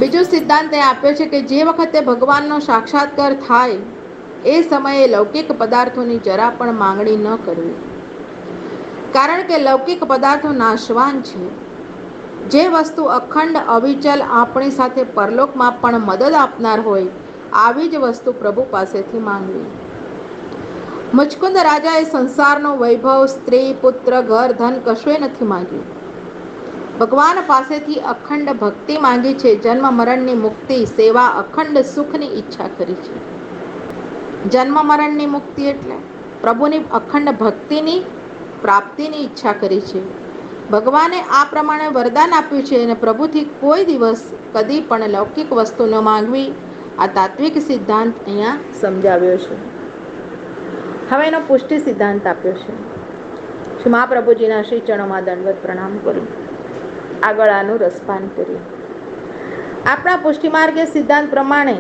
બીજો સિદ્ધાંત એ આપ્યો છે કે જે વખતે ભગવાનનો સાક્ષાત્કાર થાય એ સમયે લૌકિક પદાર્થોની જરા પણ માંગણી ન કરવી, કારણ કે લૌકિક પદાર્થો નાશવાન છે. જે વસ્તુ અખંડ અવિચલ આપણી સાથે પરલોકમાં પણ મદદ આપનાર હોય, આવી જ વસ્તુ પ્રભુ પાસેથી માંગવી. મુચકુંદ રાજાએ સંસારનો વૈભવ, સ્ત્રી, પુત્ર, ઘર, ધન કશુંય નથી માંગ્યું. ભગવાન પાસેથી અખંડ ભક્તિ માંગી છે. જન્મ મરણની મુક્તિ, સેવા, અખંડ સુખની ઈચ્છા કરી છે. જન્મ મરણની મુક્તિ એટલે પ્રભુની અખંડ ભક્તિની પ્રાપ્તિની ઈચ્છા કરી છે. ભગવાને આ પ્રમાણે વરદાન આપ્યું છે અને પ્રભુથી કોઈ દિવસ કદી પણ લૌકિક વસ્તુ ન માંગવી, આ તાત્વિક સિદ્ધાંત અહીંયા સમજાવ્યો છે. હવે એનો પુષ્ટિ સિદ્ધાંત આપ્યો છે. શ્રી મહાપ્રભુજીના શ્રી ચરણોમાં દંડવત પ્રણામ કરું. આગળ આનું રસપાન કરીએ. આપણા પુષ્ટિ માર્ગીય સિદ્ધાંત પ્રમાણે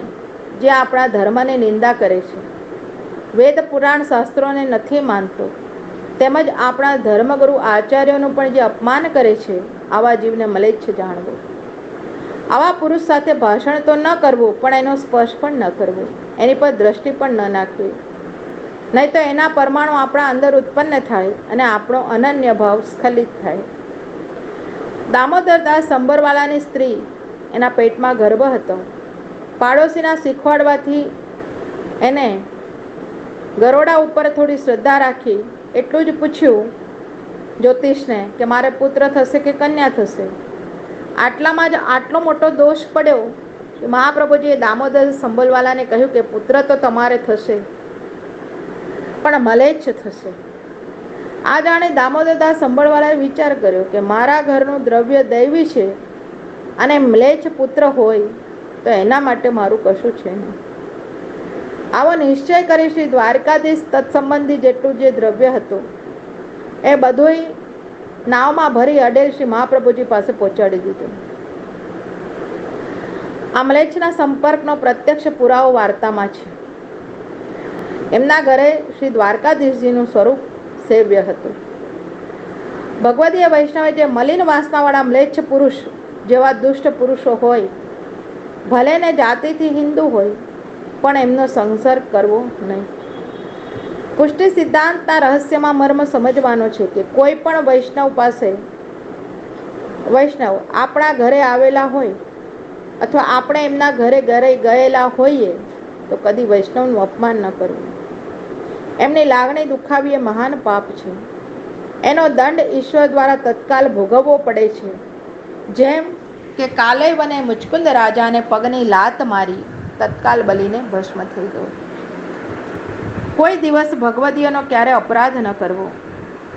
જે આપણા ધર્મની નિંદા કરે છે, વેદ પુરાણ શાસ્ત્રોને નથી માનતો, તેમજ આપણા ધર્મગુરુ આચાર્યોનું પણ જે અપમાન કરે છે, આવા જીવને મલેચ્છ જાણવો. આવા પુરુષ સાથે ભાષણ તો ન કરવું, પણ એનો સ્પર્શ પણ ન કરવો, એની પર દ્રષ્ટિ પણ ન નાખવી, નહીં તો એના પરમાણુ આપણા અંદર ઉત્પન્ન થાય અને આપણો અનન્ય ભાવ સ્ખલિત થાય. દામોદરદાસ સંબરવાલાની સ્ત્રી, એના પેટમાં ગર્ભ હતો. પાડોશીના શીખવાડવાથી એને ગરોડા ઉપર થોડી શ્રદ્ધા રાખી એટલું જ પૂછ્યું જ્યોતિષને કે મારે પુત્ર થશે કે કન્યા થશે. આટલામાં જ આટલો મોટો દોષ પડ્યો કે મહાપ્રભુજીએ દામોદર સંબલવાલાને કહ્યું કે પુત્ર તો તમારે થશે, પણ મલેચ્છ થશે. આ જાણે દામોદરદાસ સંબળવાલાએ વિચાર કર્યો કે મારા ઘરનું દ્રવ્ય દૈવી છે અને મ્લેચ્છ પુત્ર હોય તો એના માટે મારું કશું છે નહીં. આવો નિશ્ચય કરી શ્રી દ્વારકાધીશ તત્સંબંધી જેટલું જે દ્રવ્ય હતું એ બધુંય નાવમાં ભરી અડેલ શ્રી મહાપ્રભુજી પાસે પહોંચાડી દીધું. આ મ્લેચ્છના સંપર્કનો પ્રત્યક્ષ પુરાવો વાર્તામાં છે. એમના ઘરે શ્રી દ્વારકાધીશજીનું સ્વરૂપ સેવ્ય હતું. ભગવદીય વૈષ્ણવે જે મલિન વાસનાવાળા મ્લેચ્છ પુરુષ જેવા દુષ્ટ પુરુષો હોય, ભલે ને જાતિથી હિન્દુ હોય, પણ એમનો સંસર્ગ કરવો નહીં. પુષ્ટિ સિદ્ધાંતના રહસ્યમાં મર્મ સમજવાનો છે કે કોઈ પણ વૈષ્ણવ આપણા ઘરે આવેલા હોય અથવા આપણે એમના ઘરે ગયેલા હોઈએ તો કદી વૈષ્ણવનું અપમાન ન કરવું. એમની લાગણી દુખાવી એ મહાન પાપ છે. એનો દંડ ઈશ્વર દ્વારા તત્કાલ ભોગવવો પડે છે. જેમ કે કાલે વને મુચકુંદ રાજાને પગની લાત મારી તત્કાલ બલીને ભસ્મ થઈ ગયો. કોઈ દિવસ ભગવદીયનો ક્યારે અપરાધ ન કરવો.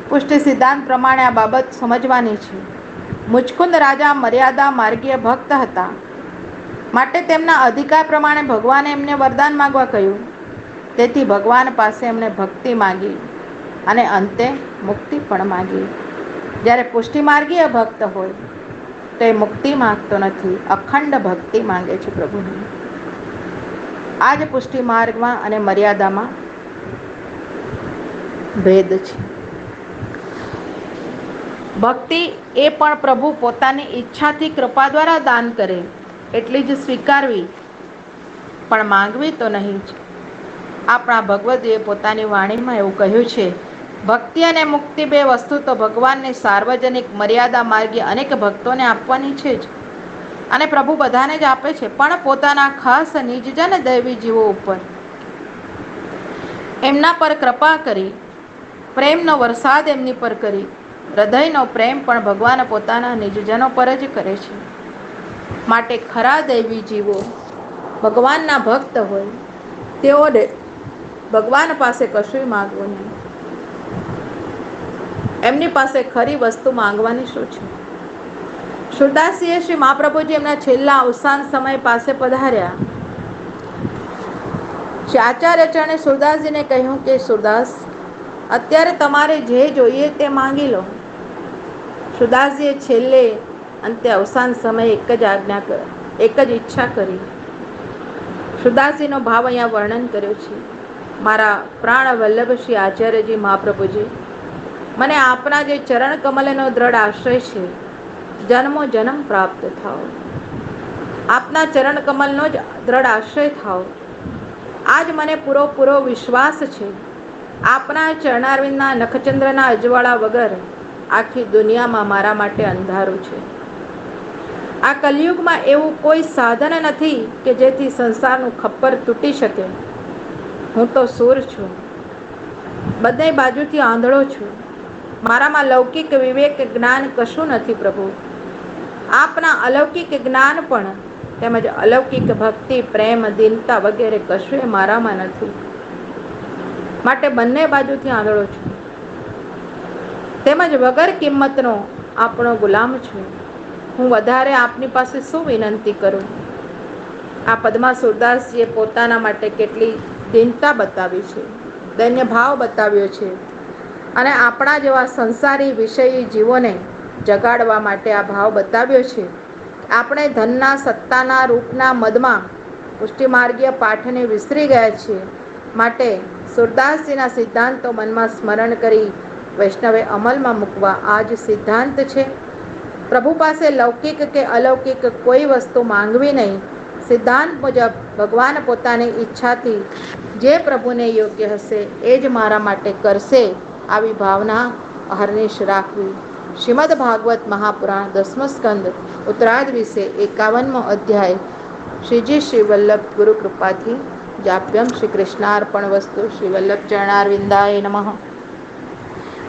પુષ્ટિ સિદ્ધાંત પ્રમાણે આ બાબત સમજવાની છે. મુચકુંદ રાજા મર્યાદા માર્ગીય ભક્ત હતા, માટે તેમના અધિકાર પ્રમાણે ભગવાને એમને વરદાન માંગવા કહ્યું. તેથી ભગવાન પાસે એમણે ભક્તિ માંગી અને અંતે મુક્તિ પણ માંગી. જ્યારે પુષ્ટિ માર્ગીય ભક્ત હોય તો એ મુક્તિ માંગતો નથી, અખંડ ભક્તિ માંગે છે પ્રભુની. આ જ પુષ્ટિ માર્ગમાં અને મર્યાદામાં ભેદ છે. ભક્તિ એ પણ પ્રભુ પોતાની ઈચ્છાથી કૃપા દ્વારા દાન કરે એટલી જ સ્વીકારવી, પણ માંગવી તો નહીં જ. આપણા ભગવદીએ પોતાની વાણીમાં એવું કહ્યું છે, ભક્તિ અને મુક્તિ બે વસ્તુ તો ભગવાનને સાર્વજનિક મર્યાદા માર્ગે અનેક ભક્તોને આપવાની છે જ, અને પ્રભુ બધાને જ આપે છે, પણ પોતાના ખાસ નિજજન દૈવી જીવો ઉપર એમના પર કૃપા કરી, પ્રેમનો વરસાદ એમની પર કરી. હૃદયનો પ્રેમ પણ ભગવાન પોતાના નિજજનો પર જ કરે છે. માટે ખરા દૈવી જીવો ભગવાનના ભક્ત હોય તેઓને ભગવાન પાસે કશુંય માંગવું નહીં. એમની પાસે ખરી વસ્તુ માંગવાની શું છે. સુરદાસજીએ શ્રી મહાપ્રભુજી એમના છેલ્લા અવસાન સમય પાસે પધાર્યા. શ્રી આચાર્ય ચરણે સુરદાસજીને કહ્યું કે સુરદાસ, અત્યારે તમારે જે જોઈએ તે માંગી લો. સુરદાસજીએ છેલ્લે અંતે અવસાન સમયે એક જ ઈચ્છા કરી. સુરદાસજીનો ભાવ અહીંયા વર્ણન કર્યો છે. મારા પ્રાણ વલ્લભ શ્રી આચાર્યજી મહાપ્રભુજી, મને આપના જે ચરણ કમલનો દ્રઢ આશ્રય છે, જન્મો જન્મ પ્રાપ્ત થાઓ. આપના ચરણ કમલનો જ દ્રઢ આશ્રય થાવ. આજ મને પૂરો વિશ્વાસ છે. આપના ચરણારવિંદના નખચંદ્રના અજવાળા વગર આખી દુનિયામાં મારા માટે અંધારું છે. આ કલિયુગમાં એવું કોઈ સાધન નથી કે જેથી સંસારનું ખપ્પર તૂટી શકે. હું તો સૂર છું, બધે બાજુથી આંધળો છું. મારામાં લૌકિક વિવેક જ્ઞાન કશું નથી પ્રભુ. આપના અલૌકિક જ્ઞાન પણ તેમજ અલૌકિક ભક્તિ પ્રેમ દીનતા વગેરે કશું મારામાં નથી. માટે બંને બાજુથી આંધળો છું, તેમજ વગર કિંમતનો આપણો ગુલામ છું. હું વધારે આપની પાસે શું વિનંતી કરું? આ પદ્મા સુરદાસજીએ પોતાના માટે કેટલી દીનતા બતાવી છે, દૈન્ય ભાવ બતાવ્યો છે, અને આપણા જેવા સંસારી વિષયી જીવોને જગાડવા માટે આ ભાવ બતાવ્યો છે. આપણે ધનના, સત્તાના, રૂપના મદમાં પુષ્ટિમાર્ગીય પાઠને વિસરી ગયા છીએ. માટે સુરદાસજીના સિદ્ધાંતો મનમાં સ્મરણ કરી વૈષ્ણવે અમલમાં મૂકવા આ જ સિદ્ધાંત છે. પ્રભુ પાસે લૌકિક કે અલૌકિક કોઈ વસ્તુ માંગવી નહીં. સિદ્ધાંત મુજબ ભગવાન પોતાની ઈચ્છાથી જે પ્રભુને યોગ્ય હશે એ જ મારા માટે કરશે, આવી ભાવના અહર્નિશ રાખવી. શ્રીમદ ભાગવત મહાપુરાણ 10મો સ્કંદ ઉત્તરાર્ધ વિશે 51મો અધ્યાય. શ્રીજી શ્રી વલ્લભ ગુરુ કૃપાથી જાપ્યમ. શ્રી કૃષ્ણાર્પણ વસ્તુ. શ્રી વલ્લભ ચરણારવિંદાય નમઃ.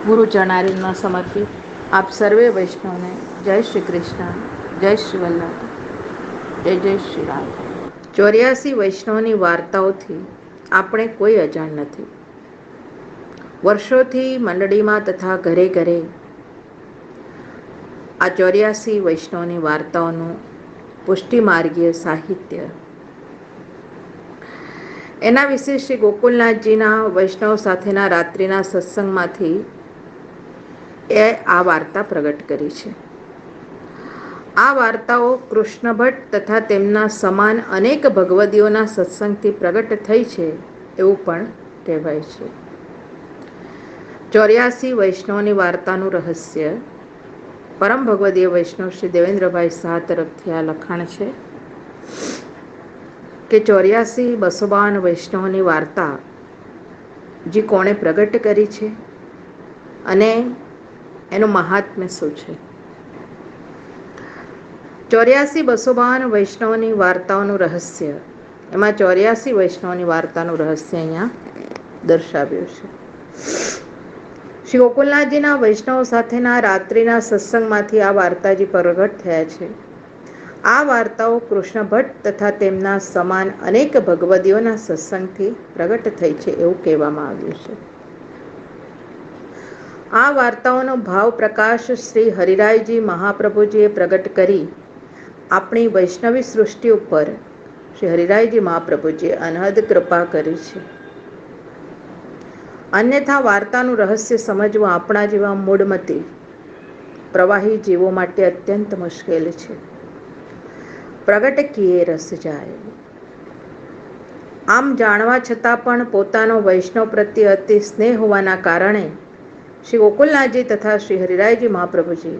ગુરુ ચરણારવિંદમાં સમર્પિત આપ સર્વે વૈષ્ણવને જય શ્રી કૃષ્ણ, જય શ્રી વલ્લભ, જય જય શ્રી રામ. 84 વૈષ્ણવની વાર્તાઓથી આપણે કોઈ અજાણ નથી. વર્ષોથી મંડળીમાં તથા ઘરે ઘરે આ 84 વૈષ્ણવની વાર્તાઓનું પુષ્ટિમાર્ગીય સાહિત્ય, એના વિશે શ્રી ગોકુલનાથજીના વૈષ્ણવ સાથેના રાત્રિના સત્સંગમાંથી એ આ વાર્તા પ્રગટ કરી છે. આ વાર્તાઓ કૃષ્ણ ભટ્ટ તથા તેમના સમાન અનેક ભગવદીઓના સત્સંગથી પ્રગટ થઈ છે એવું પણ કહેવાય છે. 84 વૈષ્ણવની વાર્તાનું રહસ્ય પરમ ભગવદીય વૈષ્ણવ શ્રી દેવેન્દ્રભાઈ શાહ તરફથી આ લખાણ છે કે 84 252 વૈષ્ણવની વાર્તા જે કોણે પ્રગટ કરી છે અને એનું મહાત્મ્ય શું છે. 84 252 વૈષ્ણવની વાર્તાઓનું રહસ્ય, એમાં 84 વૈષ્ણવની વાર્તાનું રહસ્ય અહીંયા દર્શાવ્યું છે. શ્રી ગોકુલનાથજીના વૈષ્ણવ સાથેના રાત્રિના સત્સંગમાંથી આ વાર્તાજી પ્રગટ થયા છે. આ વાર્તાઓ કૃષ્ણ ભટ્ટ તથા તેમના સમાન અનેક ભગવદીઓના સત્સંગથી પ્રગટ થઈ છે એવું કહેવામાં આવ્યું છે. આ વાર્તાઓનો ભાવ પ્રકાશ શ્રી હરિરાયજી મહાપ્રભુજીએ પ્રગટ કરી આપણી વૈષ્ણવી સૃષ્ટિ ઉપર શ્રી હરિરાયજી મહાપ્રભુજીએ અનહદ કૃપા કરી છે. અન્યથા વાર્તાનું રહસ્ય સમજવું આપણા જેવા મૂળમતી પ્રવાહી જીવો માટે અત્યંત મુશ્કેલ છે. પ્રગટ કિયે રસ જાય. આમ જાણવા છતાં પણ પોતાનો વૈષ્ણવ પ્રત્યે અતિ સ્નેહ હોવાના કારણે શ્રી ગોકુલનાથજી તથા શ્રી હરિરાયજી મહાપ્રભુજી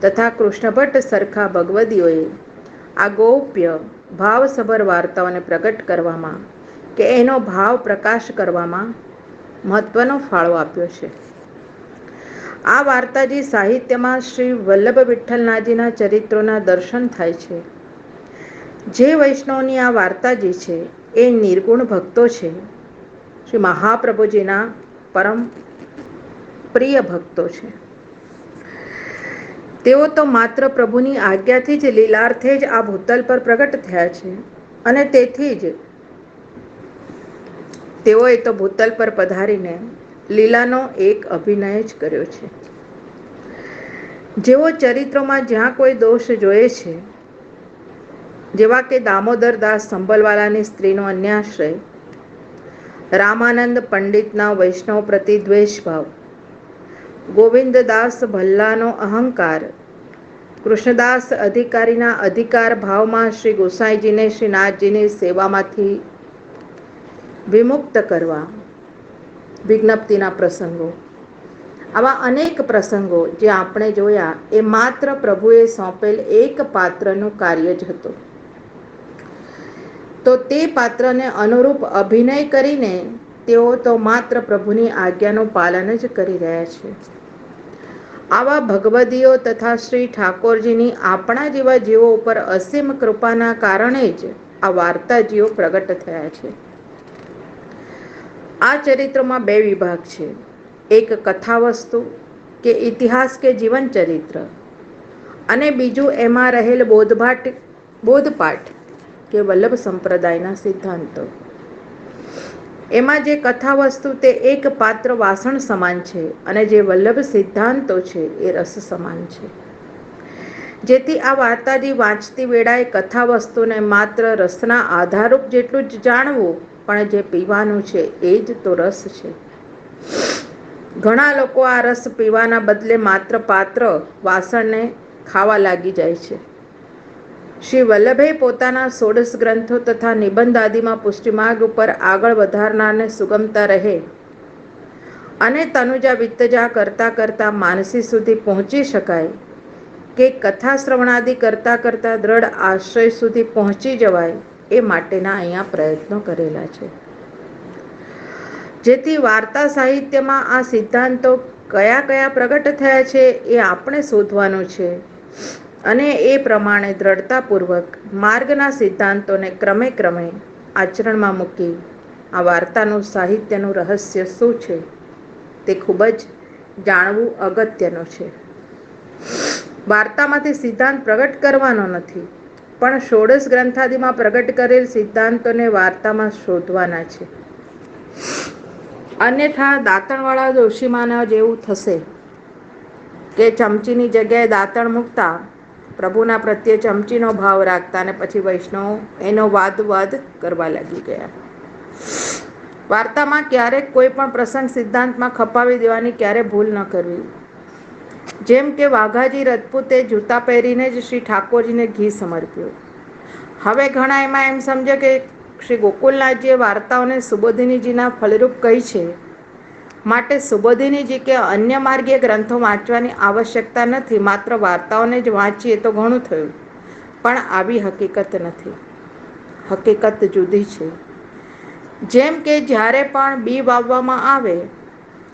તથા કૃષ્ણ ભટ્ટ સરખા ભગવદીઓએ આ ગોપ્ય ભાવસભર વાર્તાઓને પ્રગટ કરવામાં કે એનો ભાવ પ્રકાશ કરવામાં મહત્વનો ફાળો આપ્યો છે. આ વાર્તાજી સાહિત્યમાં શ્રી વલ્લભ વિઠ્ઠલનાથજીના ચરિત્રોના દર્શન થાય છે. જે વૈષ્ણવની આ વાર્તાજી છે એ નિર્ગુણ ભક્તો છે, શ્રી મહાપ્રભુજીના પરમ પ્રિય ભક્તો છે. તેઓ તો માત્ર પ્રભુની આજ્ઞાથી જ લીલાર્થે જ આ ભૂતલ પર પ્રગટ થયા છે અને તેથી જ તેઓએ તો ભૂતલ પર પધારીને લીલાનો એક અભિનય જ કર્યો છે. જેઓ ચરિત્રોમાં જ્યાં કોઈ દોષ જોયે છે, જેવા કે દામોદર દાસ સંભલવાલાની સ્ત્રીનો અન્યાશ્રય, રામાનંદ પંડિતના વૈષ્ણવ પ્રતિ દ્વેષ ભાવ, ગોવિંદદાસ ભલ્લાનો અહંકાર, કૃષ્ણદાસ અધિકારીના અધિકાર ભાવમાં શ્રી ગોસાઈજીને શ્રી નાથજીની સેવામાંથી વિમુક્ત કરવા વિજ્ઞપ્તિના પ્રસંગો, આવા અનેક પ્રસંગો જે આપણે જોયા એ માત્ર પ્રભુએ સોંપેલ એક પાત્રનું કાર્ય જ હતું. તો તે પાત્રને અનુરૂપ અભિનય કરીને તેઓ તો માત્ર પ્રભુની આજ્ઞાનું પાલન જ કરી રહ્યા છે. આવા ભગવદીઓ તથા શ્રી ઠાકોરજીની આપણા જેવા જીવો ઉપર અસીમ કૃપાના કારણે જ આ વાર્તાજીઓ પ્રગટ થયા છે. આ ચરિત્રમાં બે વિભાગ છે. એક કથાવસ્તુ કે ઇતિહાસ કે જીવન ચરિત્ર, અને બીજું એમાં રહેલ બોધપાઠ કે વલ્લભ સંપ્રદાયના સિદ્ધાંતો. એમાં જે કથા વસ્તુ તે એક પાત્ર વાસણ સમાન છે, અને જે વલ્લભ સિદ્ધાંતો છે એ રસ સમાન છે. જેથી આ વાર્તાજી વાંચતી વેળાએ કથા વસ્તુને માત્ર રસના આધારરૂપ જેટલું જ જાણવું, પણ જે પીવાનું છે એ જ તો રસ છે. ઘણા લોકો આ રસ પીવાના બદલે માત્ર પાત્ર વાસણને ખાવા લાગી જાય છે. શ્રી વલ્લભે પોતાના 16 ગ્રંથો તથા નિબંધ આદિમાં પુષ્ટિમાર્ગ ઉપર આગળ વધારનારને સુગમતા રહે અને તનુજા વિત્તજા કરતા કરતા માનસી સુધી પહોંચી શકાય, કે કથા શ્રવણાદિ કરતા કરતા દ્રઢ આશ્રય સુધી પહોંચી જવાય, એ માટેના અહીંયા પ્રયત્નો કરેલા છે. જેથી વાર્તા સાહિત્યમાં આ સિદ્ધાંતો કયા કયા પ્રગટ થયા છે એ આપણે શોધવાનું છે, અને એ પ્રમાણે દ્રઢતાપૂર્વક માર્ગના સિદ્ધાંતોને ક્રમે ક્રમે આચરણમાં મૂકી આ વાર્તાનું સાહિત્યનું રહસ્ય શું છે તે ખૂબ જ જાણવું અગત્યનું છે. વાર્તામાંથી સિદ્ધાંત પ્રગટ કરવાનો નથી, પણ 16 ગ્રંથાદિમાં પ્રગટ કરેલ સિદ્ધાંતોને વાર્તામાં શોધવાના છે. અન્યથા દાંતણવાળા ડોશીમાના જેવું થશે કે ચમચીની જગ્યાએ દાંતણ મૂકતા પ્રભુના પ્રત્યે ચમચીનો ભાવ રાખતા, અને પછી વૈષ્ણવ એનો વાદ કરવા લાગી ગયા. વાર્તામાં ક્યારેક કોઈ પણ પ્રસંગ સિદ્ધાંતમાં ખપાવી દેવાની ક્યારે ભૂલ ન કરવી. જેમ કે વાઘાજી રજપૂતે જૂતા પહેરીને જ શ્રી ઠાકોરજીને ઘી સમર્પ્યું. હવે ઘણા એમાં એમ સમજે કે શ્રી ગોકુલનાથજીએ વાર્તાઓને સુબોધિનીજીના ફલરૂપ કહી છે, માટે સુબોધિનીજી કે અન્ય માર્ગીય ગ્રંથો વાંચવાની આવશ્યકતા નથી, માત્ર વાર્તાઓને જ વાંચીએ તો ઘણું થયું. પણ આવી હકીકત નથી. હકીકત જુદી છે. જેમ કે જ્યારે પણ બી વાવવામાં આવે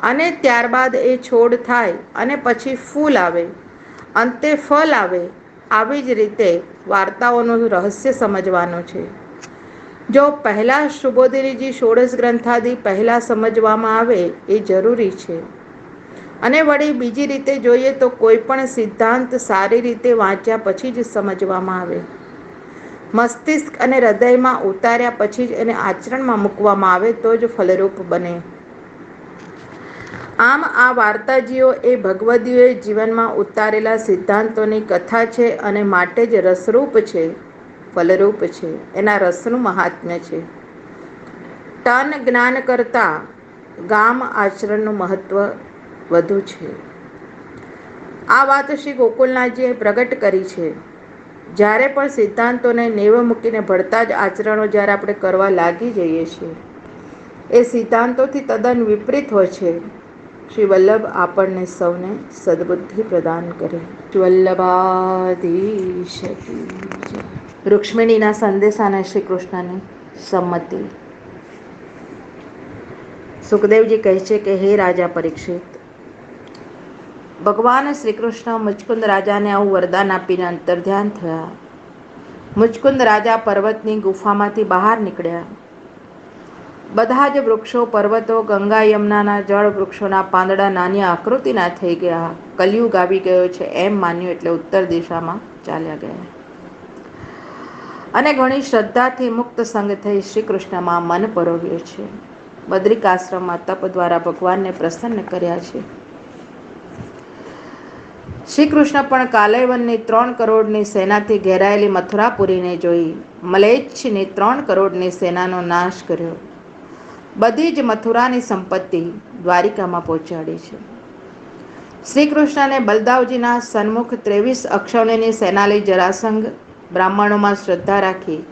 અને ત્યારબાદ એ છોડ થાય અને પછી ફૂલ આવે, અંતે ફળ આવે, આવી જ રીતે વાર્તાઓનું રહસ્ય સમજવાનું છે. જો પહેલા સુબોધિનીજી 16 ગ્રંથાદિ પહેલા સમજવામાં આવે એ જરૂરી છે. અને વળી બીજી રીતે જોઈએ તો કોઈ પણ સિદ્ધાંત સારી રીતે વાંચ્યા પછી જ સમજવામાં આવે, મસ્તિષ્ક અને હૃદયમાં ઉતાર્યા પછી જ એને આચરણમાં મૂકવામાં આવે તો જ ફલરૂપ બને. આમ આ વાર્તાજીઓ એ ભગવદીઓએ જીવનમાં ઉતારેલા સિદ્ધાંતોની કથા છે, અને માટે જ રસરૂપ છે, ફલરૂપ છે. એના રસનું મહાત્મ્ય છે. તન જ્ઞાન કરતા ગામ આચરણનું મહત્વ વધુ છે. આ વાત શ્રી ગોકુલનાથજીએ પ્રગટ કરી છે. જ્યારે પણ સિદ્ધાંતોને નેવે મૂકીને ભળતા જ આચરણો જ્યારે આપણે કરવા લાગી જઈએ છીએ, એ સિદ્ધાંતોથી તદ્દન વિપરીત હોય છે. શ્રી વલ્લભ આપણને સૌને સદબુદ્ધિ પ્રદાન કરે. વલ્લભાધીશ કી જય. રૂક્ષ્મિણીના સંદેશાને શ્રી કૃષ્ણની સંમતિ. સુખદેવજી કહે છે કે હે રાજા પરીક્ષિત, ભગવાન શ્રી કૃષ્ણ મુચકુંદ રાજાને આવું વરદાન આપીને અંતર્ધ્યાન થયા. મુચકુંદ રાજા પર્વતની ગુફામાંથી બહાર નીકળ્યા. બધા જ વૃક્ષો, પર્વતો, ગંગા યમુનાના જળ વૃક્ષોના પાંદડા નાની આકૃતિના થઈ ગયા. કલયુગ આવી ગયો છે એમ માન્યું એટલે ઉત્તર દિશામાં ચાલ્યા ગયા. અને ઘણી શ્રદ્ધાથી મુક્ત સંગ થઈ શ્રી કૃષ્ણમાં મન પરોવ્યું છે. બદ્રિકાશ્રમમાં તપ દ્વારા ભગવાનને પ્રસન્ન કર્યા છે. શ્રી કૃષ્ણ પણ કાલયવનની 3 કરોડની સેનાથી ઘેરાયેલી મથુરાપુરીને જોઈ મલેચ્છની 3 કરોડની સેનાનો નાશ કર્યો. બધી જ મથુરાની સંપત્તિ દ્વારિકામાં પહોંચાડી છે. શ્રી કૃષ્ણને બલદાવજીના સન્મુખ 23 અક્ષૌણીની સેના લઈ જરાસંઘ બ્રાહ્મણોમાં શ્રદ્ધા રાખી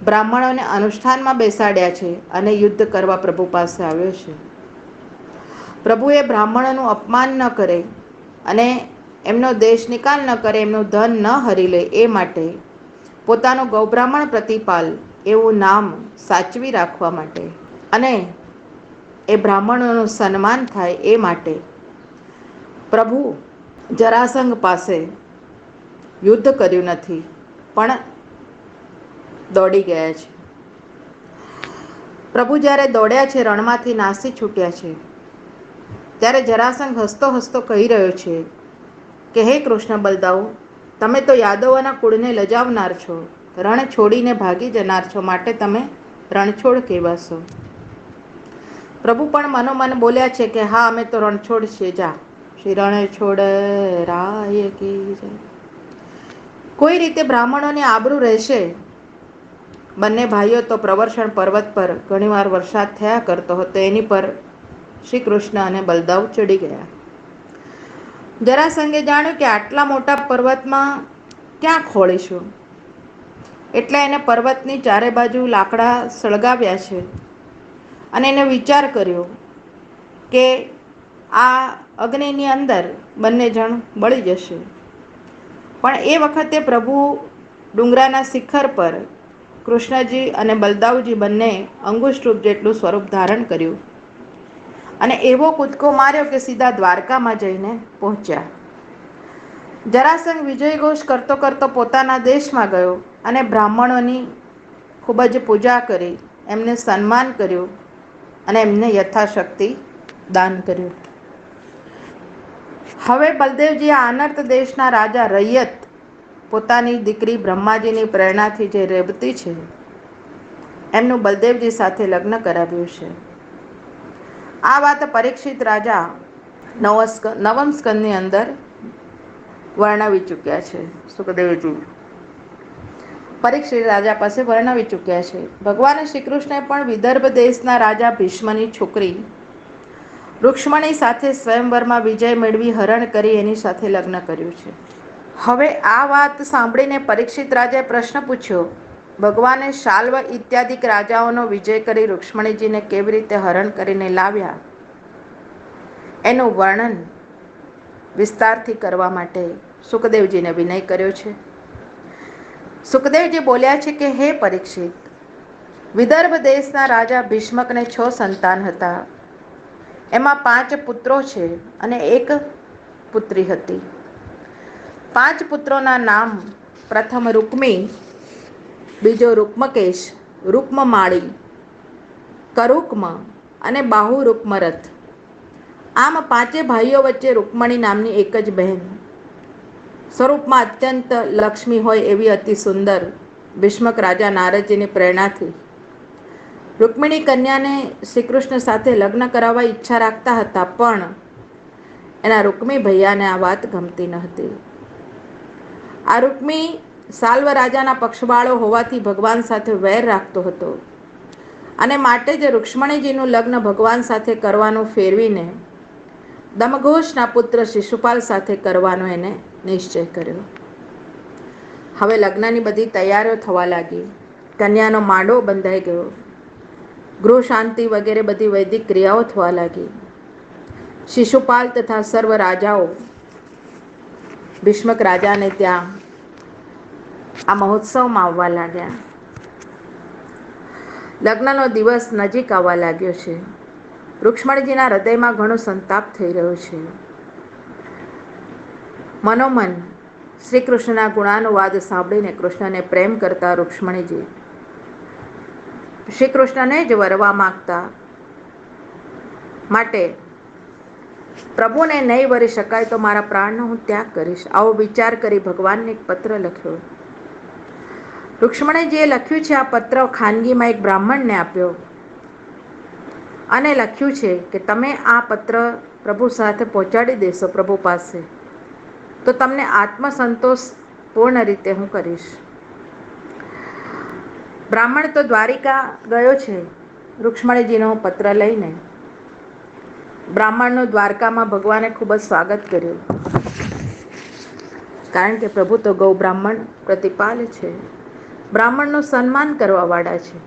બ્રાહ્મણોને અનુષ્ઠાનમાં બેસાડ્યા છે અને યુદ્ધ કરવા પ્રભુ પાસે આવ્યો છે. પ્રભુએ બ્રાહ્મણોનું અપમાન ન કરે અને એમનો દેશ નિકાલ ન કરે, એમનું ધન ન હરી લે, એ માટે પોતાનું ગૌબ્રાહ્મણ પ્રતિપાલ એવું નામ સાચવી રાખવા માટે અને એ બ્રાહ્મણોનું સન્માન થાય એ માટે પ્રભુ જરાસંઘ પાસે યુદ્ધ કર્યું નથી, પણ દોડી ગયા છે. પ્રભુ જ્યારે દોડ્યા છે, રણમાંથી નાસી છૂટ્યા છે, ત્યારે જરાસંઘ હસતો હસતો કહી રહ્યો છે કે હે કૃષ્ણ બલદાઉ, તમે તો યાદવોના કુળને લજાવનાર છો, રણ છોડીને ભાગી જનાર છો, માટે તમે રણછોડ કહેવાશો. પ્રભુ પણ મનોમન બોલ્યા છે કે હા, અમે તો રણછોડ છીએ. જા, શ્રી રણછોડ રાય કી જય. કોઈ રીતે બ્રાહ્મણોની આબરૂ રહેશે. બંને ભાઈઓ તો પ્રવર્ષણ પર્વત પર ઘણીવાર વરસાદ થયા કરતો હતો, એની પર શ્રી કૃષ્ણ અને બલદાઉ ચડી ગયા. જરાસંઘે જાણ્યું કે આટલા મોટા પર્વતમાં ક્યાં ખોળીશું, એટલે એને પર્વતની ચારે બાજુ લાકડા સળગાવ્યા છે અને એને વિચાર કર્યો કે આ અગ્નિની અંદર બંને જણ બળી જશે. પણ એ વખતે પ્રભુ ડુંગરાના શિખર પર કૃષ્ણજી અને બલદાઉજી બંને અંગુષ્ઠરૂપ જેટલું સ્વરૂપ ધારણ કર્યું અને એવો કૂદકો માર્યો કે સીધા દ્વારકામાં જઈને પહોંચ્યા. જરાસંઘ વિજય ઘોષ કરતો કરતો પોતાના દેશમાં ગયો અને બ્રાહ્મણોની ખૂબ જ પૂજા કરી, એમને સન્માન કર્યું અને એમને યથાશક્તિ દાન કર્યું. હવે બલદેવજી આ અનર્ત દેશના રાજા રૈયત પોતાની દીકરી બ્રહ્માજીની પ્રેરણાથી જે રેવતી છે, એમનું બલદેવજી સાથે લગ્ન કરાવ્યું છે. આ વાત પરીક્ષિત રાજા નવમ સ્કંદની અંદર વર્ણવી ચૂક્યા છે. સુખદેવજી પરીક્ષિત રાજા પાસે વર્ણવી ચૂક્યા છે. ભગવાન શ્રી કૃષ્ણે પણ વિદર્ભ દેશના રાજા ભીષ્મની છોકરી રુક્ષ્મણી સાથે સ્વયંવરમાં વિજય મેળવી હરણ કરી એની સાથે લગ્ન કર્યું છે. હવે આ વાત સાંભળીને પરીક્ષિત રાજાએ પ્રશ્ન પૂછ્યો, ભગવાને શાલ્વ ઇત્યાદિક રાજાઓનો વિજય કરી રુક્ષ્મણીજીને કેવી રીતે હરણ કરીને લાવ્યા, એનું વર્ણન વિસ્તારથી કરવા માટે સુખદેવજીને વિનય કર્યો છે. સુખદેવજી બોલ્યા છે કે હે પરીક્ષિત, વિદર્ભ દેશના રાજા ભીષ્મકને 6 સંતાન હતા. એમાં 5 પુત્રો છે અને 1 પુત્રી હતી. 5 પુત્રોના નામ: પ્રથમ રૂકમી, બીજો રૂકમકેશ, રૂકમમાળી, કરુકમ અને બાહુ રૂકમરથ. આમ 5 ભાઈઓ વચ્ચે રૂકમણી નામની એક જ બહેન, સ્વરૂપમાં અત્યંત લક્ષ્મી હોય એવી અતિ સુંદર, ભીષ્મક રાજા નારદજીની પ્રેરણાથી રૂકમિણી કન્યાને શ્રીકૃષ્ણ સાથે લગ્ન કરાવવા ઈચ્છા રાખતા હતા, પણ એના રૂકમી ભૈયાને આ વાત ગમતી ન હતી. આ રૂકમી સાલ્વ રાજાના પક્ષવાળો હોવાથી ભગવાન સાથે વૈર રાખતો હતો અને માટે જ રુક્ષ્મણીજીનું લગ્ન ભગવાન સાથે કરવાનું ફેરવીને દમઘોષના પુત્ર શિશુપાલ સાથે કરવાનો એને નિશ્ચય કર્યો. હવે લગ્નની બધી તૈયારીઓ થવા લાગી. કન્યાનો માંડવો બંધાઈ ગયો. ગૃહ શાંતિ વગેરે બધી વૈદિક ક્રિયાઓ થવા લાગી. શિશુપાલ તથા સર્વ રાજાઓ ભીષ્મક રાજાને ત્યાં આ મહોત્સવમાં આવવા લાગ્યા. લગ્નનો દિવસ નજીક આવવા લાગ્યો છે. રુક્ષ્મણીજીના હૃદયમાં ઘણો સંતાપ થઈ રહ્યો છે. મનોમન શ્રી કૃષ્ણના ગુણાનુવાદ સાંભળીને કૃષ્ણને પ્રેમ કરતા રુક્ષ્મણીજી શ્રી કૃષ્ણને જ વરવા માંગતા માટે પ્રભુને નહીં વરી શકાય તો મારા પ્રાણનો હું ત્યાગ કરીશ, આવો વિચાર કરી ભગવાનને એક પત્ર લખ્યો. રુક્ષ્મણીજીએ લખ્યું છે. આ પત્ર ખાનગીમાં એક બ્રાહ્મણને આપ્યો અને લખ્યું છે કે તમે આ પત્ર પ્રભુ સાથે પહોંચાડી દેશો પ્રભુ પાસે, તો તમને આત્મસંતોષ પૂર્ણ રીતે હું કરીશ. બ્રાહ્મણ તો દ્વારિકા ગયો છે રુક્ષ્મણીજીનો પત્ર લઈને. બ્રાહ્મણનું દ્વારકામાં ભગવાને ખૂબ જ સ્વાગત કર્યું, કારણ કે પ્રભુ તો ગૌ બ્રાહ્મણ પ્રતિપાલ છે, બ્રાહ્મણનું સન્માન કરવાવાળા છે,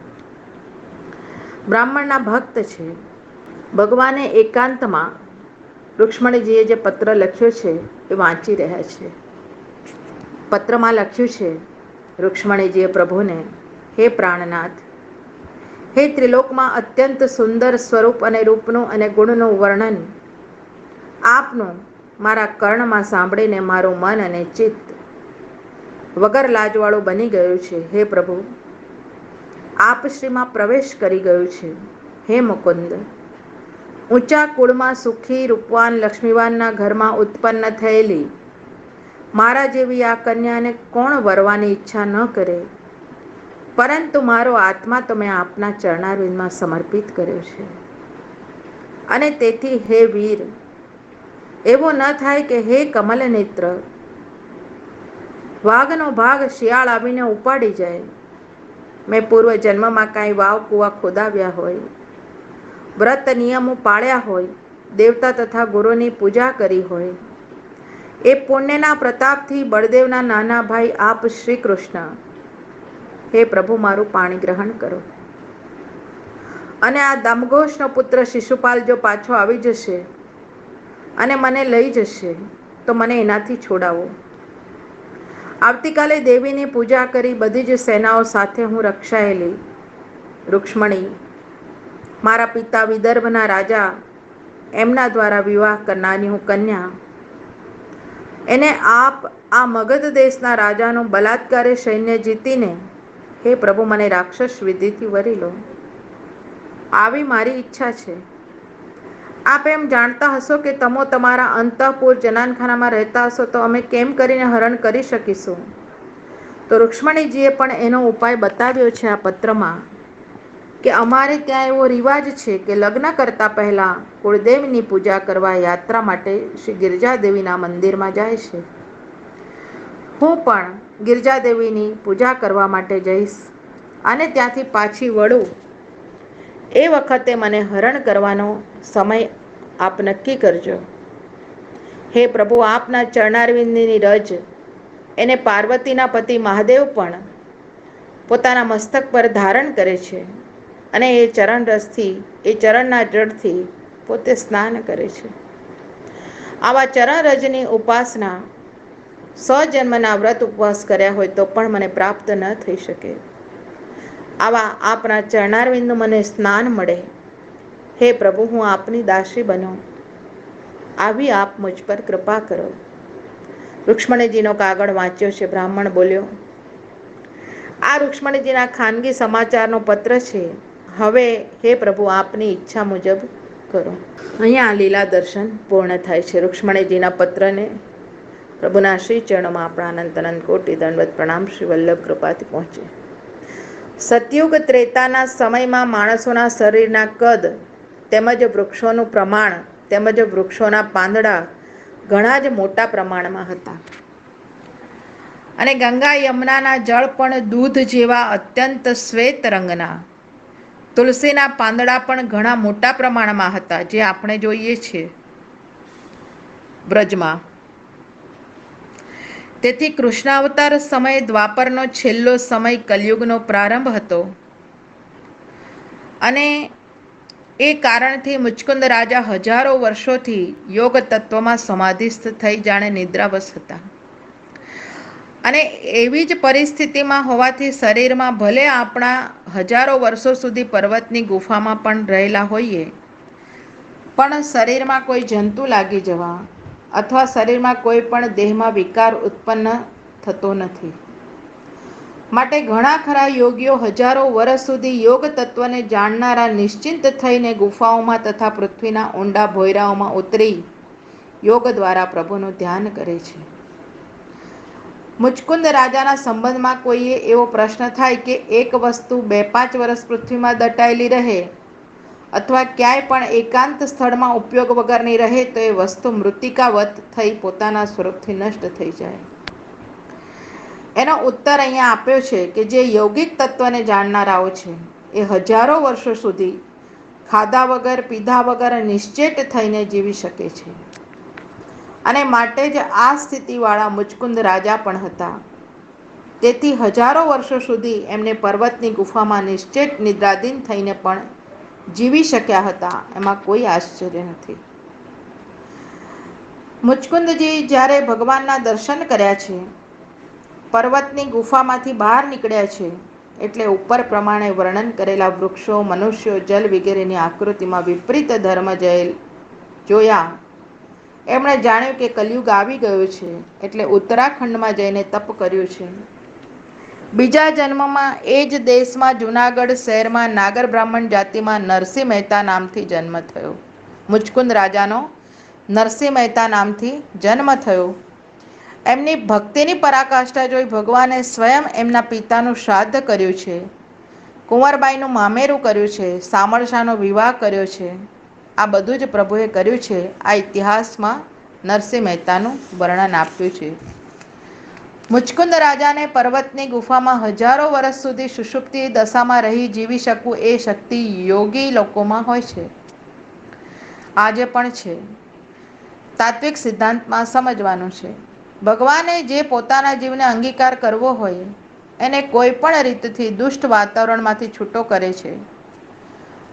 બ્રાહ્મણના ભક્ત છે. ભગવાને એકાંતમાં રુક્ષ્મણીજીએ જે પત્ર લખ્યો છે એ વાંચી રહ્યા છે. પત્રમાં લખ્યું છે રુક્ષ્મણીજીએ પ્રભુને હે પ્રાણનાથ, હે ત્રિલોકમાં અત્યંત સુંદર સ્વરૂપ અને રૂપનું અને ગુણનું વર્ણન આપનું મારા કર્ણમાં સાંભળીને મારું મન અને ચિત્ત વગર લાજવાળું બની ગયું છે. હે પ્રભુ, આપ શ્રીમાં પ્રવેશ કરી ગયું છે. હે મુકુંદ, ઊંચા કુળમાં સુખી રૂપવાન લક્ષ્મીવાનના ઘરમાં ઉત્પન્ન થયેલી મારા જેવી આ કન્યાને કોણ વરવાની ઈચ્છા ન કરે, પરંતુ મારો આત્મા તમે આપના ચરણારવિંદમાં સમર્પિત કર્યો છે. અને તેથી હે વીર, એવું ન થાય કે હે કમલ નેત્ર, વાઘનો ભાગ શિયાળ આવીને ઉપાડી જાય. મેં પૂર્વ જન્મમાં કાંઈ વાવ કુવા ખોદાવ્યા હોય, વ્રત નિયમો પાળ્યા હોય, દેવતા તથા ગુરુની પૂજા કરી હોય, એ પુણ્યના પ્રતાપથી બળદેવના નાના ભાઈ આપ શ્રી કૃષ્ણ, હે પ્રભુ મારું પાણી ગ્રહણ કરો. અને આ દમઘોષનો પુત્ર શિશુપાલ જો પાછો આવી જશે અને મને લઈ જશે તો મને એનાથી છોડાવો. આવતીકાલે દેવીની પૂજા કરી બધી જ સેનાઓ સાથે હું રક્ષાયેલી રૂક્ષ્મણી, મારા પિતા વિદર્ભના રાજા એમના દ્વારા વિવાહ કરનારની હું કન્યા, એને આપ આ મગધ દેશના રાજાનું બલાત્કારી સૈન્ય જીતીને હે પ્રભુ મને રાક્ષસ વિધિથી વરી લો. આવી મારી ઈચ્છા છે. આપ એમ જાણતા હશો કે તમો તમારા અંતઃપુર જનાનખાનામાં રહેતા હશો તો અમે કેમ કરીને હરણ કરી શકીશું. તો રૂક્ષ્મણીજીએ પણ એનો ઉપાય બતાવ્યો છે આ પત્રમાં, કે અમારે ત્યાં એવો રિવાજ છે કે લગ્ન કરતા પહેલા કુળદેવીની પૂજા કરવા યાત્રા માટે શ્રી ગિરજાદેવીના મંદિરમાં જાય છે. હું પણ ગિરજાદેવીની પૂજા કરવા માટે જઈશ અને ત્યાંથી પાછી વળું એ વખતે મને હરણ કરવાનો સમય આપ નક્કી કરજો. હે પ્રભુ, આપના ચરણારવિંદની રજ એને પાર્વતીના પતિ મહાદેવ પણ પોતાના મસ્તક પર ધારણ કરે છે અને એ ચરણના જળથી પોતે સ્નાન કરે છે. આવા ચરણ રજની ઉપાસના 100 જન્મના વ્રત ઉપવાસ કર્યા હોય તો પણ મને પ્રાપ્ત ન થઈ શકે. આવા આપના ચરણારવિંદ મને સ્નાન મળે. હે પ્રભુ, હું આપની દાસી બનું, આવી આપ મુજ પર કૃપા કરો. રૂક્ષ્મણીજીનો કાગળ વાંચ્યો છે. બ્રાહ્મણ બોલ્યો, આ રૂક્ષ્મણીજીના ખાનગી સમાચારનો પત્ર છે. હવે હે પ્રભુ, આપની ઈચ્છા મુજબ કરો. અહીંયા લીલા દર્શન પૂર્ણ થાય છે. રૂક્ષ્મણીજીના પત્રને પ્રભુના શ્રી ચરણોમાં આપણા અનંત અનંત કોટી દંડવત પ્રણામ શ્રી વલ્લભ કૃપાથી પહોંચે. સતયુગ ત્રેતાના સમયમાં માણસોના શરીરના કદ તેમજ વૃક્ષોનું પ્રમાણ તેમજ વૃક્ષોના પાંદડા ઘણા જ મોટા પ્રમાણમાં હતા. અને ગંગા યમુનાના જળ પણ દૂધ જેવા અત્યંત શ્વેત રંગના, તુલસીના પાંદડા પણ ઘણા મોટા પ્રમાણમાં હતા, જે આપણે જોઈએ છીએ વ્રજમાં. તેથી કૃષ્ણાવતાર સમય દ્વાપરનો છેલ્લો સમય કલયુગનો પ્રારંભ હતો. અને એ કારણથી મુચકુંદ રાજા હજારો વર્ષોથી યોગ તત્વમાં સમાધિસ્થ થઈ જાણે નિદ્રાવશ હતા. અને એવી જ પરિસ્થિતિમાં હોવાથી શરીરમાં ભલે આપણા હજારો વર્ષો સુધી પર્વતની ગુફામાં પણ રહેલા હોઈએ, પણ શરીરમાં કોઈ જંતુ લાગી જવા અથવા શરીરમાં કોઈ પણ દેહમાં વિકાર ઉત્પન્ન થતો નથી. માટે ઘણા ખરા યોગીઓ હજારો વર્ષ સુધી યોગ તત્વને જાણનારા નિશ્ચિંત થઈને ગુફાઓમાં તથા પૃથ્વીના ઊંડા ભોયરાઓમાં ઉતરી યોગ દ્વારા પ્રભુનું ધ્યાન કરે છે. મુચકુંદ રાજાના સંબંધમાં કોઈએ એવો પ્રશ્ન થાય કે એક વસ્તુ 2-5 વર્ષ પૃથ્વીમાં દટાયેલી રહે અથવા ક્યાંય પણ એકાંત સ્થળમાં ઉપયોગ વગરની રહે તો એ વસ્તુ મૃત્તિકાવત થઈ પોતાના સ્વરૂપથી નષ્ટ થઈ જાય. એનો ઉત્તર અહીંયા આપ્યો છે કે જે yogિક તત્વને જાણનારાઓ છે એ હજારો વર્ષો સુધી ખાધા વગર પીધા વગર નિશ્ચેત થઈને જીવી શકે છે. અને માટે જ આ સ્થિતિવાળા મુચકુંદ રાજા પણ હતા. તેથી હજારો વર્ષો સુધી એમને પર્વતની ગુફામાં નિશ્ચેત નિદ્રાધીન થઈને પણ જીવી શક્યા હતા. એમાં કોઈ આશ્ચર્ય નથી. મુચકુંદજી જ્યારે ભગવાનના દર્શન કર્યા છે, પર્વતની ગુફામાંથી બહાર નીકળ્યા છે, એટલે ઉપર પ્રમાણે વર્ણન કરેલા વૃક્ષો, મનુષ્યો, જલ વગેરેની આકૃતિમાં વિપરીત ધર્મ જોયા એમણે જાણ્યું કે કલયુગ આવી ગયો છે, એટલે ઉત્તરાખંડમાં જઈને તપ કર્યું છે. બીજા જન્મમાં એ જ દેશમાં જૂનાગઢ શહેરમાં નાગર બ્રાહ્મણ જાતિમાં નરસિંહ મહેતા નામથી જન્મ થયો. મુચકુંદ રાજાનો નરસિંહ મહેતા નામથી જન્મ થયો. એમની ભક્તિની પરાકાષ્ઠા જોઈ ભગવાને સ્વયં એમના પિતાનું શ્રાદ્ધ કર્યું છે. કુંવરબાઈનું મામેરું કર્યું છે. સામળસાનો વિવાહ કર્યો છે. આ બધું જ પ્રભુએ કર્યું છે. આ ઇતિહાસમાં નરસિંહ મહેતાનું વર્ણન આપ્યું છે. મુચકુંદ રાજાને પર્વતની ગુફામાં હજારો વર્ષ સુધી સુષુપ્તિ દશામાં રહી જીવી શકવું એ શક્તિ યોગી લોકોમાં હોય છે. આજે પણ છે. તાત્વિક સિદ્ધાંતમાં સમજવાનું છે. ભગવાને જે પોતાના જીવને અંગીકાર કરવો હોય એને કોઈ પણ રીતથી દુષ્ટ વાતાવરણમાંથી છૂટો કરે છે.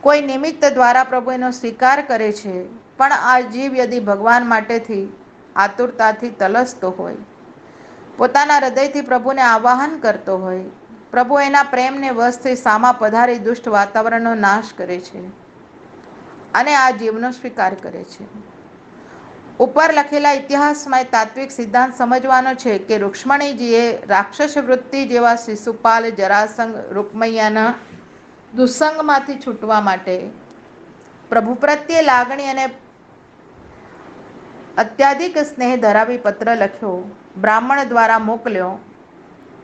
કોઈ નિમિત્ત દ્વારા પ્રભુ એનો સ્વીકાર કરે છે. પણ આ જીવ યદિ ભગવાન માટેથી આતુરતાથી તલસતો હોય, પોતાના હૃદયથી પ્રભુને આવાહન કરતો હોય, પ્રભુ એના પ્રેમને વશથી સામા પધારી દુષ્ટ વાતાવરણનો નાશ કરે છે અને આ જીવનો સ્વીકાર કરે છે. ઉપર લખેલા ઇતિહાસમાં તાત્વિક સિદ્ધાંત સમજવાનો છે કે રુક્ષ્મણીજીએ રાક્ષસ વૃત્તિ જેવા શિશુપાલ, જરાસંઘ, રૂકમૈયાના દુસ્સંગમાંથી છૂટવા માટે પ્રભુ પ્રત્યે લાગણી અને અત્યાધિક સ્નેહ ધરાવી પત્ર લખ્યો, બ્રાહ્મણ દ્વારા મોકલ્યો.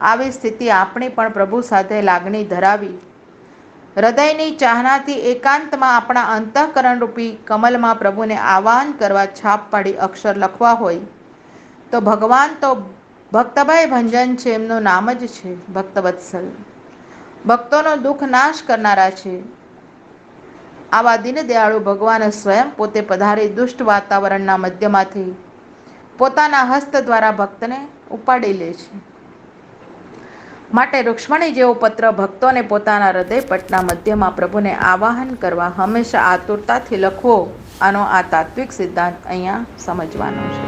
આવી સ્થિતિ આપણી પણ પ્રભુ સાથે લાગણી ધરાવી હૃદયની ચાહનાથી એકાંતમાં આપણા અંતઃકરણ રૂપી કમલમાં પ્રભુને આવાહન કરવા છાપ પાડી અક્ષર લખવા હોય તો ભગવાન તો ભક્તભય ભંજન છે. એમનું નામ જ છે ભક્તવત્સલ. ભક્તોનો દુઃખ નાશ કરનારા છે. આવા દીનદયાળુ ભગવાન સ્વયં પોતે પધારી દુષ્ટ વાતાવરણના મધ્યમાંથી પોતાના હસ્ત દ્વારા ભક્તને ઉપાડી લે છે. માટે રુક્ષ્મણી જેવો પત્ર ભક્તોને પોતાના હૃદયપટના મધ્યમાં પ્રભુને આવાહન કરવા હંમેશા આતુરતાથી લખવો. આનો આ તાત્વિક સિદ્ધાંત અહીંયા સમજવાનો છે.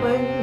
હોય